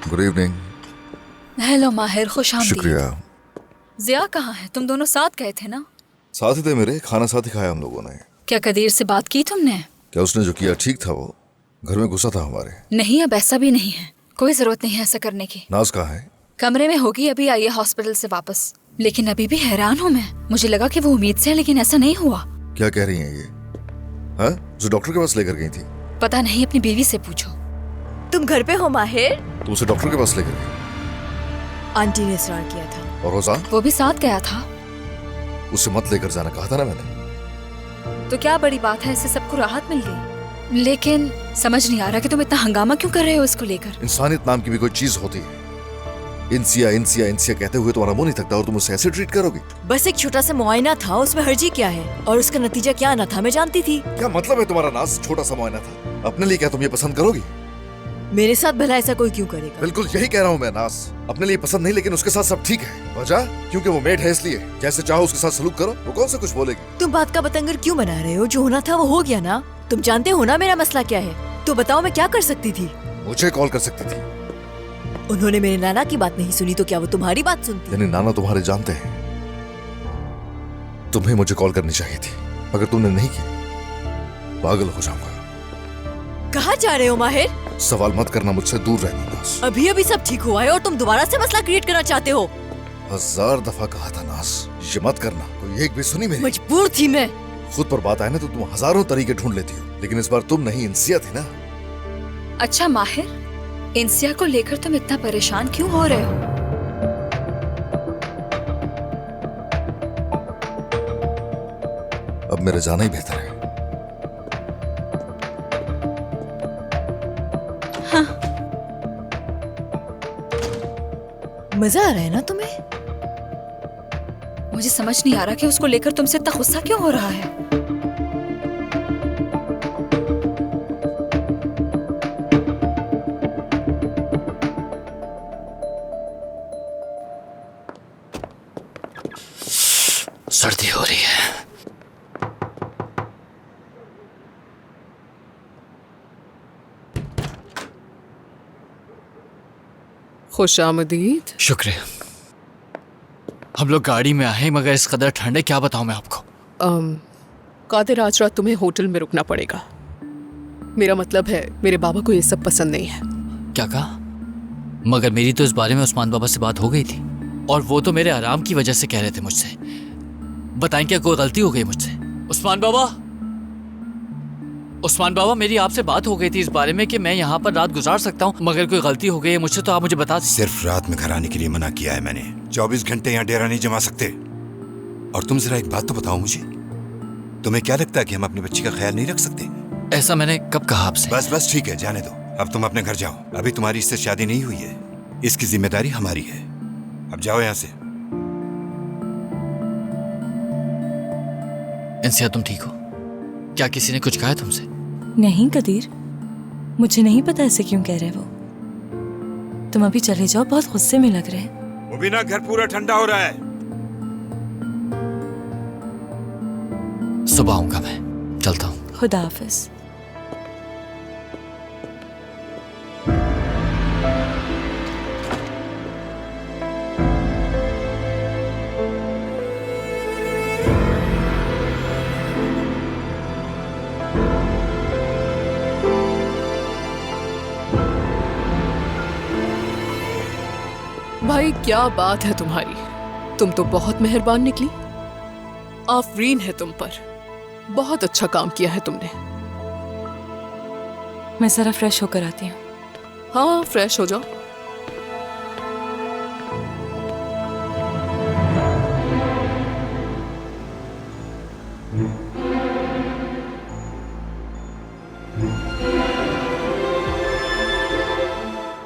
Good evening. Hello माहिर, खुश आमदीद। शुक्रिया। जिया कहाँ है? तुम दोनों साथ गए थे ना? साथ ही थे मेरे, खाना साथ ही खाया हम लोगों ने। क्या कदीर से बात की तुमने? क्या उसने जो किया ठीक था? वो घर में घुसा था हमारे। नहीं, अब ऐसा भी नहीं है, कोई जरूरत नहीं है ऐसा करने की। नाज कहाँ है? कमरे में होगी, अभी आई है हॉस्पिटल से वापस। लेकिन अभी भी हैरान हूँ मैं, मुझे लगा कि वो उम्मीद से है, लेकिन ऐसा नहीं हुआ। क्या कह रही हैं ये? हाँ, जो डॉक्टर के पास लेकर गई थी? पता नहीं, अपनी बीवी से पूछो। तुम घर पे हो माहिर? तो उसे डॉक्टर के पास लेकर गई? आंटी ने इसरार किया था। और रोजा? वो भी साथ गया था। उसे मत लेकर जाना कहा था ना मैंने। तो क्या बड़ी बात है, इससे सबको राहत मिल गई। लेकिन समझ नहीं आ रहा कि तुम इतना हंगामा क्यों कर रहे हो इसको लेकर। इंसानियत नाम की भी कोई चीज होती है। इंसिया इंसिया इंसिया कहते हुए तुम्हारा मुंह नहीं थकता और तुम उसे ऐसे ट्रीट करोगी? बस एक छोटा सा मुआयना था, उसमें हर्जी क्या है? और उसका नतीजा क्या आना था मैं जानती थी। क्या मतलब है तुम्हारा? नाज छोटा सा मुआयना था, अपने लिए क्या तुम ये पसंद करोगी? मेरे साथ भला ऐसा कोई क्यों करेगा? बिल्कुल यही कह रहा हूँ मैं नाज, अपने लिए पसंद नहीं, लेकिन उसके साथ सब ठीक है। वजह? क्योंकि वो मेड है इसलिए। जैसे चाहो उसके साथ सलूक करो, वो कौन सा कुछ बोलेगी। तुम बात का बतंगर क्यों बना रहे हो? जो होना था वो हो गया ना। तुम जानते हो ना मेरा मसला क्या है। तो बताओ मैं क्या कर सकती थी? मुझे कॉल कर सकती थी। उन्होंने मेरे नाना की बात नहीं सुनी तो क्या वो तुम्हारी बात सुनती? यानी नाना तुम्हारे जानते हैं। तुम्हें मुझे कॉल करनी चाहिए थी, अगर तुमने नहीं की पागल हो जाऊंगा। कहाँ जा रहे हो माहिर? सवाल मत करना, मुझसे दूर रहना नाज। अभी अभी सब ठीक हुआ है और तुम दोबारा से मसला क्रिएट करना चाहते हो। 1000 दफा कहा था नाज, ये मत करना। कोई एक भी सुनी मेरी? मजबूर थी मैं। खुद पर बात आए ना तो तुम हजारों तरीके ढूंढ लेती हो, लेकिन इस बार तुम नहीं, इंसिया थी ना। अच्छा माहिर, इंसिया को लेकर तुम इतना परेशान क्यों हो रहे हो? अब मेरे जाना ही बेहतर है। हाँ। मजा आ रहा है ना तुम्हें? मुझे समझ नहीं आ रहा कि उसको लेकर तुमसे इतना गुस्सा क्यों हो रहा है। सर्दी हो रही है। खुशामदीद। शुक्रिया। हम लोग गाड़ी में आए मगर इस कदर ठंड है, क्या बताऊं मैं आपको। कादिर, आज रात तुम्हें होटल में रुकना पड़ेगा। मेरा मतलब है मेरे बाबा को ये सब पसंद नहीं है। क्या कहा? मगर मेरी तो इस बारे में उस्मान बाबा से बात हो गई थी और वो तो मेरे आराम की वजह से कह रहे थे मुझसे। बताएं क्या कोई गलती हो गई मुझसे? उस्मान बाबा, उस्मान बाबा, मेरी आपसे बात हो गई थी इस बारे में कि मैं यहाँ पर रात गुजार सकता हूँ, मगर कोई गलती हो गई है मुझसे तो आप मुझे बता दें। सिर्फ रात में घर आने के लिए मना किया है मैंने। 24 घंटे यहाँ डेरा नहीं जमा सकते। और तुम जरा एक बात तो बताओ मुझे, तुम्हें क्या लगता है कि हम अपनी बच्ची का ख्याल नहीं रख सकते? ऐसा मैंने कब कहा आपसे? बस बस ठीक है, जाने दो। अब तुम अपने घर जाओ। अभी तुम्हारी इससे शादी नहीं हुई है, इसकी जिम्मेदारी हमारी है। अब जाओ यहाँ से। इंसिया, तुम ठीक हो? क्या किसी ने कुछ कहा है तुमसे? नहीं कदीर, मुझे नहीं पता ऐसे क्यों कह रहे वो। तुम अभी चले जाओ, बहुत गुस्से में लग रहे हैं। वो भी ना, घर पूरा ठंडा हो रहा है। सुबह आऊंगा, मैं चलता हूँ। खुदा हाफिज। भाई क्या बात है तुम्हारी, तुम तो बहुत मेहरबान निकली। आफरीन है तुम पर, बहुत अच्छा काम किया है तुमने। मैं जरा फ्रेश होकर आती हूँ। हाँ, फ्रेश हो जाओ।